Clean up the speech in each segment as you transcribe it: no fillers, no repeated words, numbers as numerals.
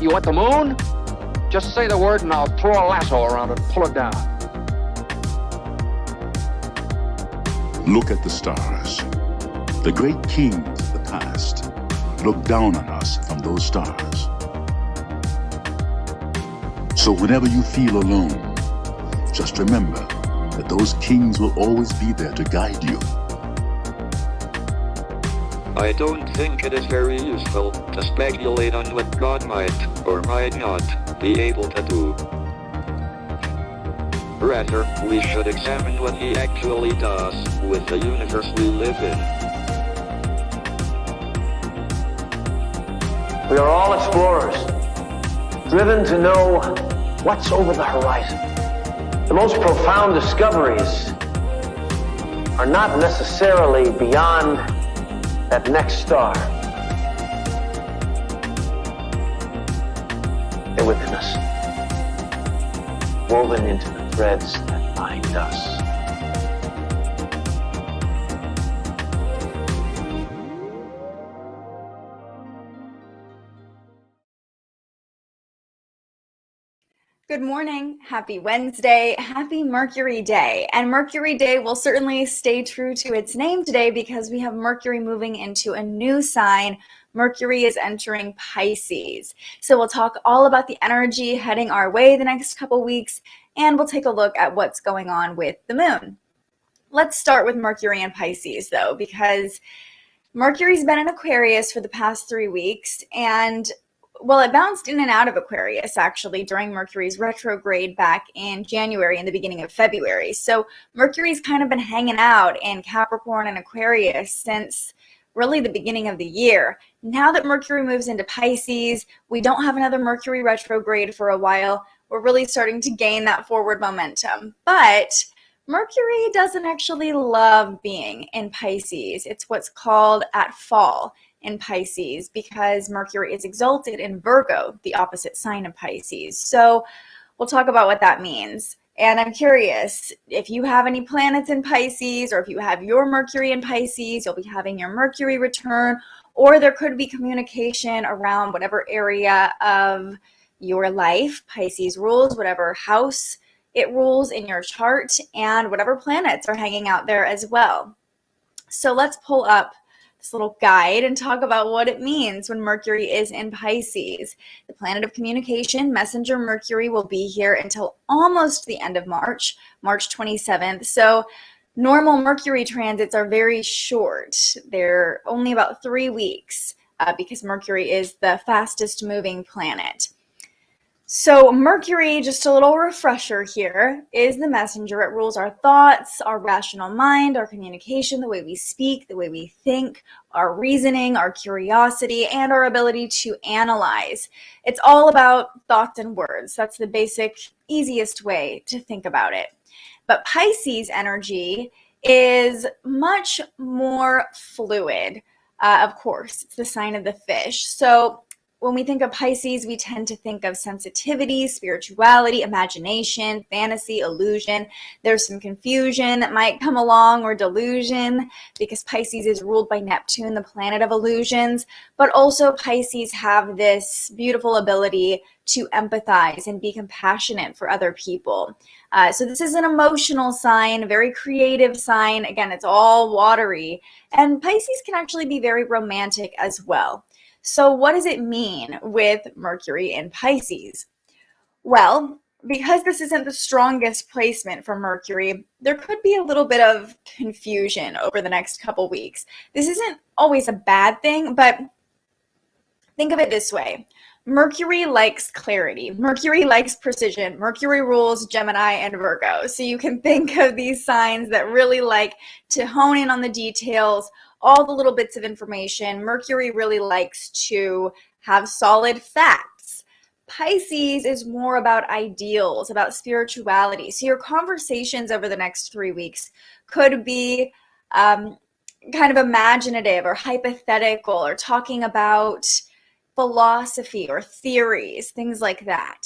You want the moon? Just say the word and I'll throw a lasso around it and pull it down. Look at the stars. The great kings of the past look down on us from those stars. So whenever you feel alone, just remember that those kings will always be there to guide you. I don't think it is very useful to speculate on what God might or might not be able to do. Rather, we should examine what he actually does with the universe we live in. We are all explorers, driven to know what's over the horizon. The most profound discoveries are not necessarily beyond that next star. They're within us, woven into the threads that bind us. Good morning, happy Wednesday, happy Mercury Day. And Mercury Day will certainly stay true to its name today because we have Mercury moving into a new sign. Mercury is entering Pisces. So we'll talk all about the energy heading our way the next couple weeks, and we'll take a look at what's going on with the moon. Let's start with Mercury and Pisces though, because Mercury's been in Aquarius for the past 3 weeks, and well, it bounced in and out of Aquarius actually during Mercury's retrograde back in January and the beginning of February. So Mercury's kind of been hanging out in Capricorn and Aquarius since really the beginning of the year. Now that Mercury moves into Pisces, we don't have another Mercury retrograde for a while. We're really starting to gain that forward momentum. But Mercury doesn't actually love being in Pisces. It's what's called at fall in Pisces because Mercury is exalted in Virgo, the opposite sign of Pisces. So we'll talk about what that means. And I'm curious if you have any planets in Pisces, or if you have your Mercury in Pisces, you'll be having your Mercury return, or there could be communication around whatever area of your life Pisces rules, whatever house it rules in your chart, and whatever planets are hanging out there as well. So let's pull up this little guide and talk about what it means when Mercury is in Pisces. The planet of communication, Messenger Mercury, will be here until almost the end of March, March 27th. So normal Mercury transits are very short. They're only about 3 weeks because Mercury is the fastest moving planet. So Mercury, just a little refresher here, is the messenger. It rules our thoughts, our rational mind, our communication, the way we speak, the way we think, our reasoning, our curiosity, and our ability to analyze. It's all about thoughts and words. That's the basic, easiest way to think about it. But Pisces energy is much more fluid. Of course, it's the sign of the fish. So when we think of Pisces, we tend to think of sensitivity, spirituality, imagination, fantasy, illusion. There's some confusion that might come along, or delusion, because Pisces is ruled by Neptune, the planet of illusions. But also Pisces have this beautiful ability to empathize and be compassionate for other people. So this is an emotional sign, a very creative sign. Again, it's all watery. And Pisces can actually be very romantic as well. So what does it mean with Mercury in Pisces? Well, because this isn't the strongest placement for Mercury, there could be a little bit of confusion over the next couple weeks. This isn't always a bad thing, but think of it this way. Mercury likes clarity. Mercury likes precision. Mercury rules Gemini and Virgo. So you can think of these signs that really like to hone in on the details, all the little bits of information. Mercury really likes to have solid facts. Pisces is more about ideals, about spirituality. So your conversations over the next 3 weeks could be kind of imaginative or hypothetical, or talking about philosophy or theories, things like that.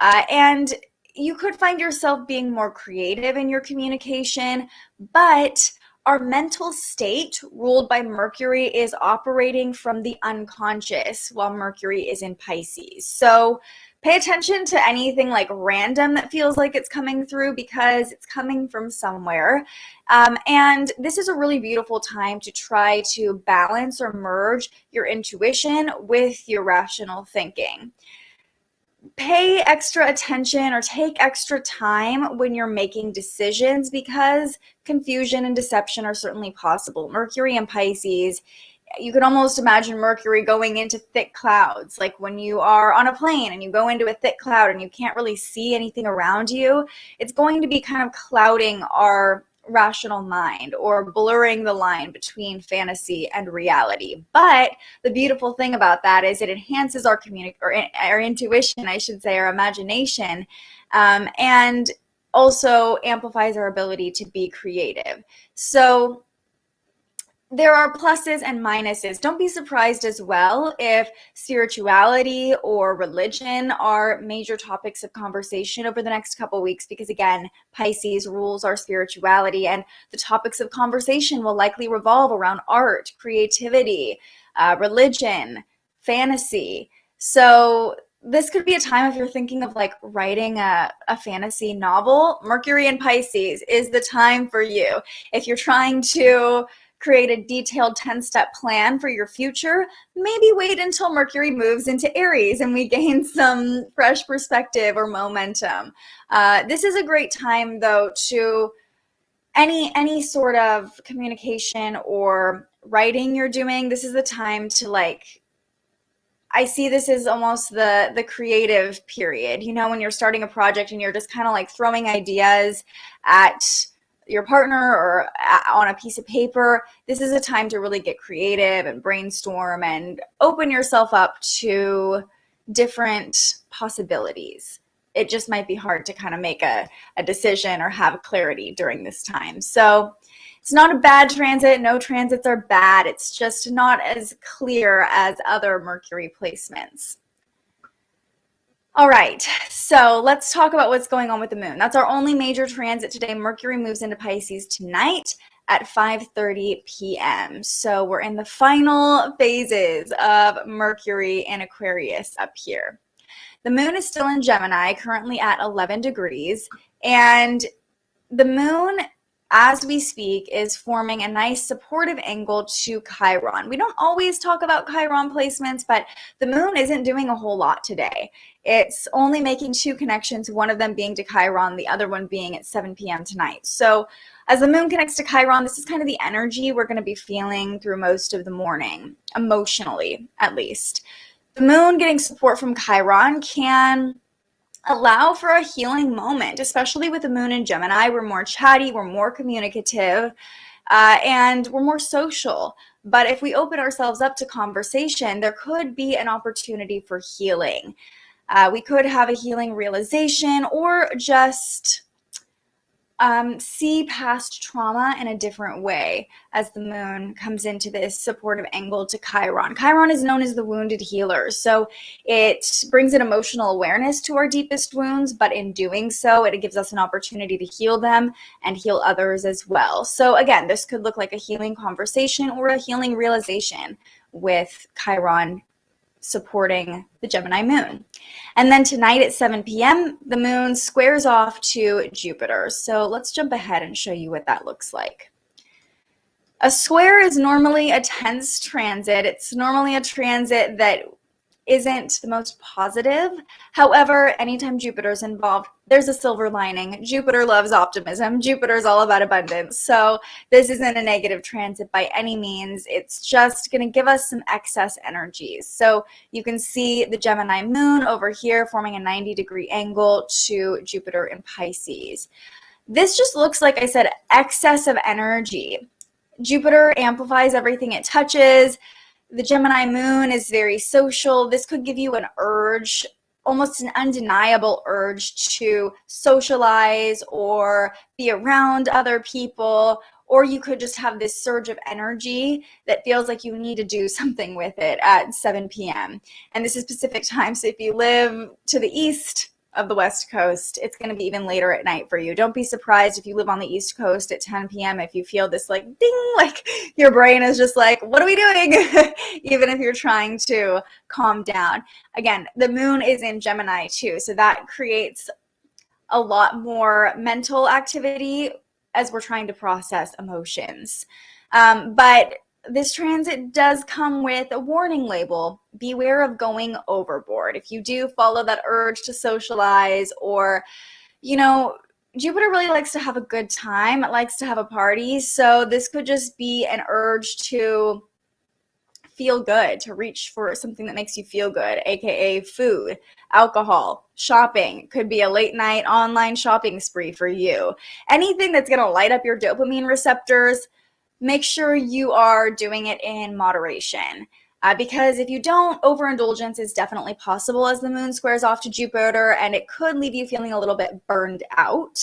And you could find yourself being more creative in your communication, but our mental state, ruled by Mercury, is operating from the unconscious while Mercury is in Pisces. So pay attention to anything like random that feels like it's coming through, because it's coming from somewhere. And this is a really beautiful time to try to balance or merge your intuition with your rational thinking. Pay extra attention or take extra time when you're making decisions, because confusion and deception are certainly possible. Mercury and Pisces, you can almost imagine Mercury going into thick clouds, like when you are on a plane and you go into a thick cloud and you can't really see anything around you. It's going to be kind of clouding our rational mind or blurring the line between fantasy and reality. But the beautiful thing about that is it enhances our our intuition, I should say, our imagination, and also amplifies our ability to be creative. So there are pluses and minuses. Don't be surprised as well if spirituality or religion are major topics of conversation over the next couple weeks, because again, Pisces rules our spirituality, and the topics of conversation will likely revolve around art, creativity, religion, fantasy. So this could be a time, if you're thinking of like writing a fantasy novel, Mercury and Pisces is the time for you. If you're trying to create a detailed 10-step plan for your future, maybe wait until Mercury moves into Aries and we gain some fresh perspective or momentum. This is a great time, though, to any sort of communication or writing you're doing. This is the time to, like, I see this as almost the creative period. You know, when you're starting a project and you're just kind of like throwing ideas at your partner or on a piece of paper, this is a time to really get creative and brainstorm and open yourself up to different possibilities. It just might be hard to kind of make a decision or have clarity during this time. So it's not a bad transit. No transits are bad. It's just not as clear as other Mercury placements. All right, so let's talk about what's going on with the moon. That's our only major transit today. Mercury moves into Pisces tonight at 5:30 p.m. So we're in the final phases of Mercury in Aquarius up here. The moon is still in Gemini, currently at 11 degrees, and the moon, as we speak, is forming a nice supportive angle to Chiron. We don't always talk about Chiron placements, but the moon isn't doing a whole lot today. It's only making two connections, one of them being to Chiron, the other one being at 7 p.m. tonight. So as the moon connects to Chiron, this is kind of the energy we're going to be feeling through most of the morning, emotionally at least. The moon getting support from Chiron can allow for a healing moment, especially with the moon in Gemini. We're more chatty, we're more communicative, and we're more social. But if we open ourselves up to conversation, there could be an opportunity for healing. We could have a healing realization, or just see past trauma in a different way as the moon comes into this supportive angle to Chiron. Chiron is known as the wounded healer, so it brings an emotional awareness to our deepest wounds, but in doing so, it gives us an opportunity to heal them and heal others as well. So again, this could look like a healing conversation or a healing realization with Chiron supporting the Gemini moon. And then tonight at 7 p.m., the moon squares off to Jupiter. So let's jump ahead and show you what that looks like. A square is normally a tense transit. It's normally a transit that isn't the most positive. However, anytime Jupiter's involved, there's a silver lining. Jupiter loves optimism. Jupiter's all about abundance. So this isn't a negative transit by any means. It's just going to give us some excess energies. So you can see the Gemini moon over here forming a 90-degree angle to Jupiter in Pisces. This just looks like, I said, excess of energy. Jupiter amplifies everything it touches. The Gemini moon is very social. This could give you an urge, almost an undeniable urge to socialize or be around other people, or you could just have this surge of energy that feels like you need to do something with it at 7 p.m. And this is Pacific time, so if you live to the east of the West Coast, it's going to be even later at night for you. Don't be surprised if you live on the East Coast at 10 p.m. if you feel this like ding, like your brain is just like, what are we doing? Even if you're trying to calm down. Again, the moon is in Gemini too, so that creates a lot more mental activity as we're trying to process emotions. But this transit does come with a warning label. Beware of going overboard. If you do follow that urge to socialize, or, you know, Jupiter really likes to have a good time. It likes to have a party. So this could just be an urge to feel good, to reach for something that makes you feel good, aka food, alcohol, shopping. Could be a late night online shopping spree for you. Anything that's going to light up your dopamine receptors, make sure you are doing it in moderation. Because if you don't, overindulgence is definitely possible as the moon squares off to Jupiter, and it could leave you feeling a little bit burned out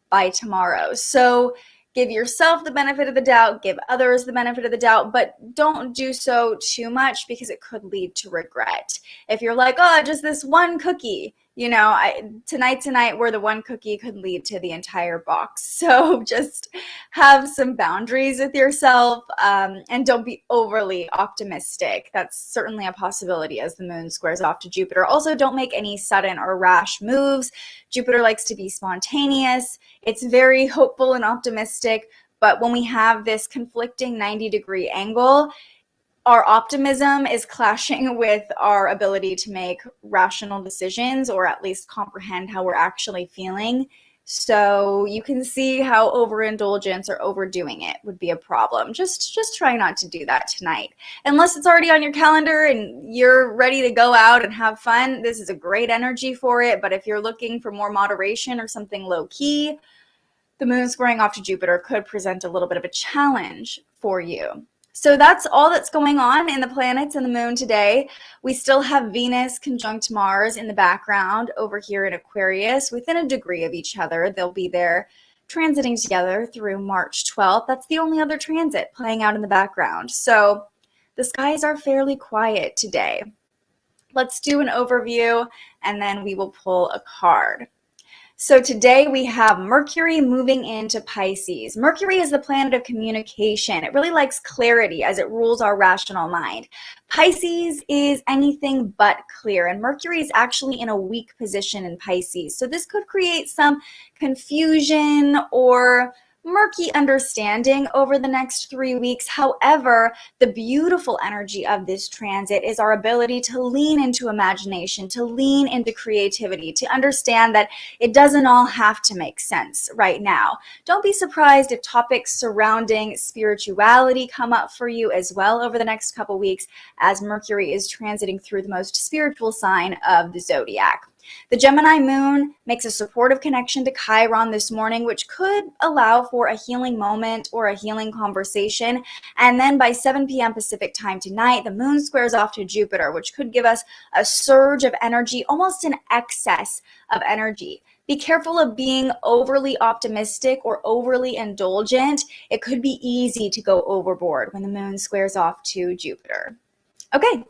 by tomorrow. So give yourself the benefit of the doubt, give others the benefit of the doubt, but don't do so too much because it could lead to regret. If you're like, oh, just this one cookie, you know, tonight where the one cookie could lead to the entire box. So just have some boundaries with yourself, and don't be overly optimistic. That's certainly a possibility as the moon squares off to Jupiter. Also, don't make any sudden or rash moves. Jupiter likes to be spontaneous. It's very hopeful and optimistic, but when we have this conflicting 90-degree angle, our optimism is clashing with our ability to make rational decisions, or at least comprehend how we're actually feeling. So you can see how overindulgence or overdoing it would be a problem. Just try not to do that tonight. Unless it's already on your calendar and you're ready to go out and have fun, this is a great energy for it. But if you're looking for more moderation or something low key, the moon squaring off to Jupiter could present a little bit of a challenge for you. So that's all that's going on in the planets and the moon today. We still have Venus conjunct Mars in the background over here in Aquarius within a degree of each other. They'll be there transiting together through March 12th. That's the only other transit playing out in the background. So the skies are fairly quiet today. Let's do an overview and then we will pull a card. So today we have Mercury moving into Pisces. Mercury is the planet of communication. It really likes clarity as it rules our rational mind. Pisces is anything but clear, and Mercury is actually in a weak position in Pisces. So this could create some confusion or murky understanding over the next 3 weeks. However, the beautiful energy of this transit is our ability to lean into imagination, to lean into creativity, to understand that it doesn't all have to make sense right now. Don't be surprised if topics surrounding spirituality come up for you as well over the next couple weeks, as Mercury is transiting through the most spiritual sign of the zodiac. The Gemini moon makes a supportive connection to Chiron this morning, which could allow for a healing moment or a healing conversation. And then by 7 p.m. Pacific time tonight, the moon squares off to Jupiter, which could give us a surge of energy, almost an excess of energy. Be careful of being overly optimistic or overly indulgent. It could be easy to go overboard when the moon squares off to Jupiter. Okay.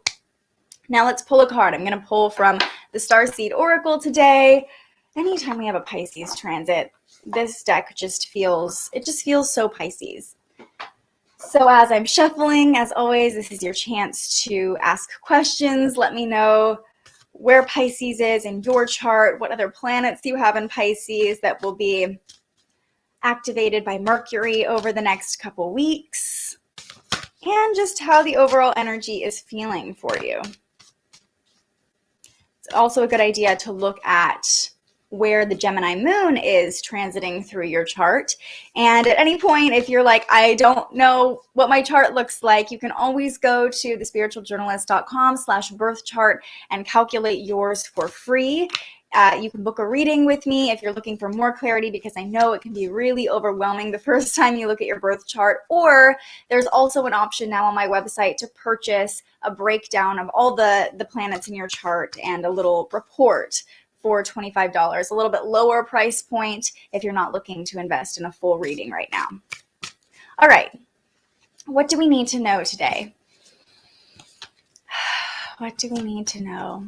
Now let's pull a card. I'm going to pull from the Starseed Oracle today. Anytime we have a Pisces transit, this deck just feels so Pisces. So as I'm shuffling, as always, this is your chance to ask questions. Let me know where Pisces is in your chart, what other planets you have in Pisces that will be activated by Mercury over the next couple weeks, and just how the overall energy is feeling for you. It's also a good idea to look at where the Gemini moon is transiting through your chart. And at any point, if you're like, I don't know what my chart looks like, you can always go to thespiritualjournalist.com/birth chart and calculate yours for free. You can book a reading with me if you're looking for more clarity, because I know it can be really overwhelming the first time you look at your birth chart. Or there's also an option now on my website to purchase a breakdown of all the planets in your chart and a little report for $25, a little bit lower price point if you're not looking to invest in a full reading right now. All right, what do we need to know today? What do we need to know?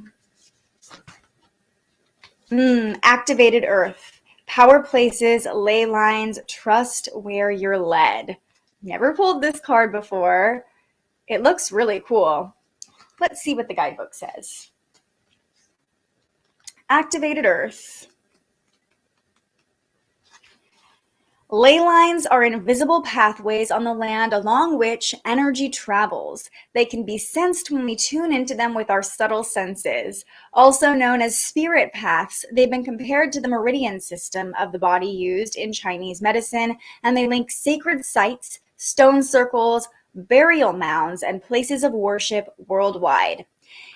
Activated Earth. Power places, ley lines, trust where you're led. Never pulled this card before. It looks really cool. Let's see what the guidebook says. Activated Earth. Ley lines are invisible pathways on the land along which energy travels. They can be sensed when we tune into them with our subtle senses. Also known as spirit paths, they've been compared to the meridian system of the body used in Chinese medicine, and they link sacred sites, stone circles, burial mounds, and places of worship worldwide.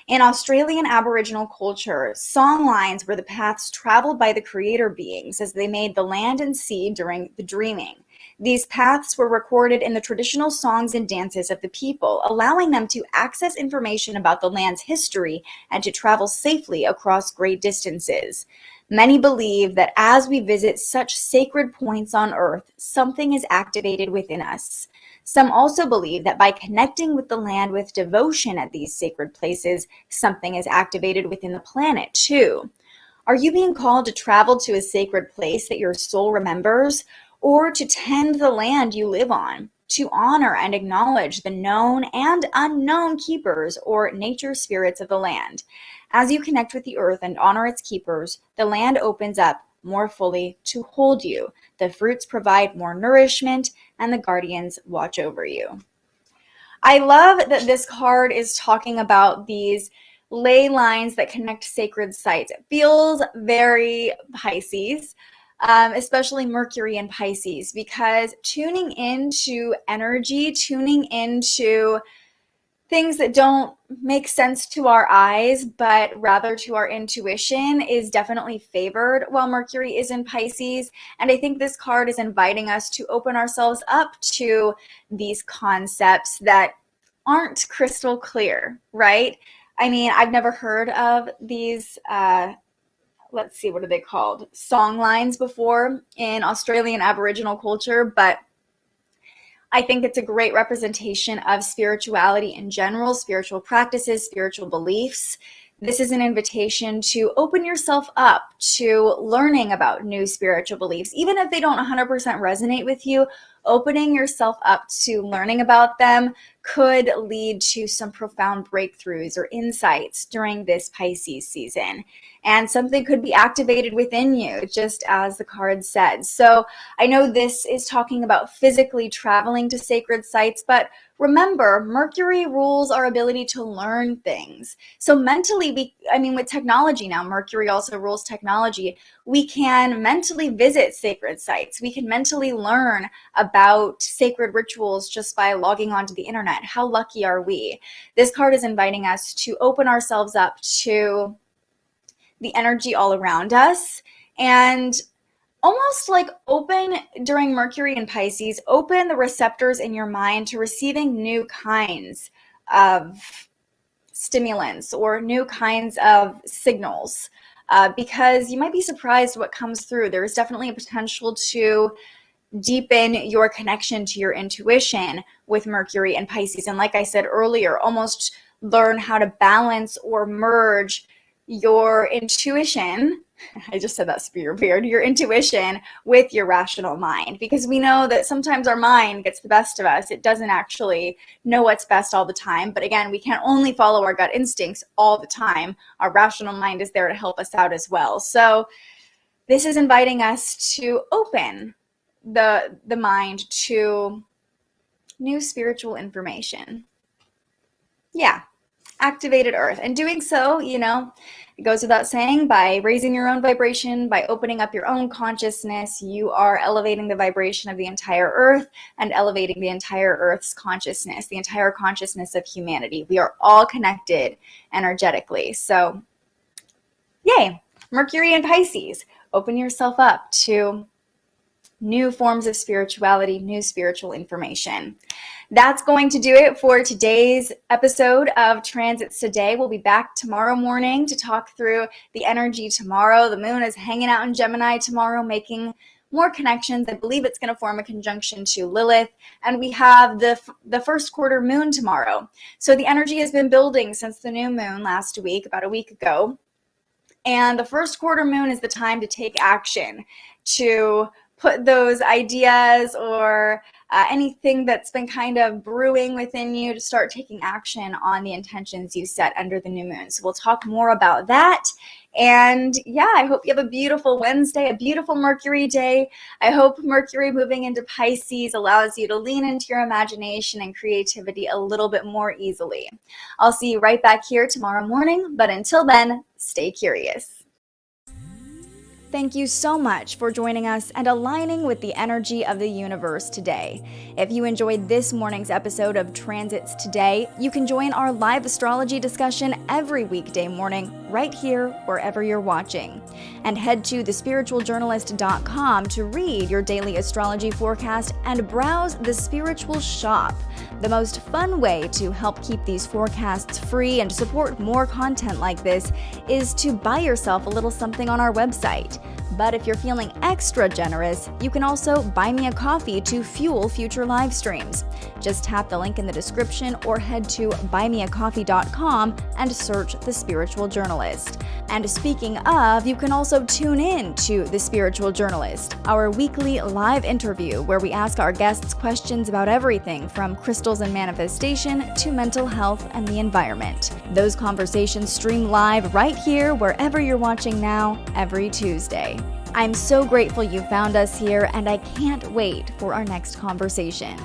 In Australian Aboriginal culture, song lines were the paths traveled by the creator beings as they made the land and sea during the dreaming. These paths were recorded in the traditional songs and dances of the people, allowing them to access information about the land's history and to travel safely across great distances. Many believe that as we visit such sacred points on Earth, something is activated within us. Some also believe that by connecting with the land with devotion at these sacred places, something is activated within the planet too. Are you being called to travel to a sacred place that your soul remembers, or to tend the land you live on, to honor and acknowledge the known and unknown keepers or nature spirits of the land? As you connect with the earth and honor its keepers, the land opens up more fully to hold you. The fruits provide more nourishment, and the guardians watch over you. I love that this card is talking about these ley lines that connect sacred sites. It feels very Pisces, especially Mercury and Pisces, because tuning into energy, tuning into things that don't make sense to our eyes, but rather to our intuition, is definitely favored while Mercury is in Pisces. And I think this card is inviting us to open ourselves up to these concepts that aren't crystal clear, right? I mean, I've never heard of these, let's see, what are they called? Song lines before in Australian Aboriginal culture, but I think it's a great representation of spirituality in general, spiritual practices, spiritual beliefs. This is an invitation to open yourself up to learning about new spiritual beliefs. Even if they don't 100% resonate with you, opening yourself up to learning about them could lead to some profound breakthroughs or insights during this Pisces season. And something could be activated within you, just as the card said. So I know this is talking about physically traveling to sacred sites, but remember, Mercury rules our ability to learn things. So mentally, with technology now, Mercury also rules technology. We can mentally visit sacred sites. We can mentally learn about sacred rituals just by logging onto the internet. How lucky are we? This card is inviting us to open ourselves up to the energy all around us, and almost like open during Mercury and Pisces, open the receptors in your mind to receiving new kinds of stimulants or new kinds of signals, because you might be surprised what comes through. There is definitely a potential to deepen your connection to your intuition with Mercury and Pisces. And like I said earlier, almost learn how to balance or merge your intuition. I just said that super weird. Your intuition with your rational mind, because we know that sometimes our mind gets the best of us. It doesn't actually know what's best all the time. But again, we can't only follow our gut instincts all the time. Our rational mind is there to help us out as well. So this is inviting us to open the mind to new spiritual information. Yeah. Activated earth. And doing so, it goes without saying, by raising your own vibration, by opening up your own consciousness, you are elevating the vibration of the entire earth and elevating the entire earth's consciousness, the entire consciousness of humanity. We are all connected energetically. So, yay, Mercury and Pisces, open yourself up to new forms of spirituality, new spiritual information. That's going to do it for today's episode of Transits Today. We'll be back tomorrow morning to talk through the energy tomorrow. The moon is hanging out in Gemini tomorrow, making more connections. I believe it's going to form a conjunction to Lilith. And we have the first quarter moon tomorrow. So the energy has been building since the new moon last week, about a week ago. And the first quarter moon is the time to take action, to put those ideas or anything that's been kind of brewing within you to start taking action on the intentions you set under the new moon. So we'll talk more about that. And yeah, I hope you have a beautiful Wednesday, a beautiful Mercury day. I hope Mercury moving into Pisces allows you to lean into your imagination and creativity a little bit more easily. I'll see you right back here tomorrow morning, but until then, stay curious. Thank you so much for joining us and aligning with the energy of the universe today. If you enjoyed this morning's episode of Transits Today, you can join our live astrology discussion every weekday morning right here wherever you're watching. And head to thespiritualjournalist.com to read your daily astrology forecast and browse the Spiritual Shop. The most fun way to help keep these forecasts free and support more content like this is to buy yourself a little something on our website. But if you're feeling extra generous, you can also buy me a coffee to fuel future live streams. Just tap the link in the description or head to buymeacoffee.com and search The Spiritual Journalist. And speaking of, you can also tune in to The Spiritual Journalist, our weekly live interview where we ask our guests questions about everything from crystals and manifestation to mental health and the environment. Those conversations stream live right here wherever you're watching now every Tuesday. I'm so grateful you found us here, and I can't wait for our next conversation.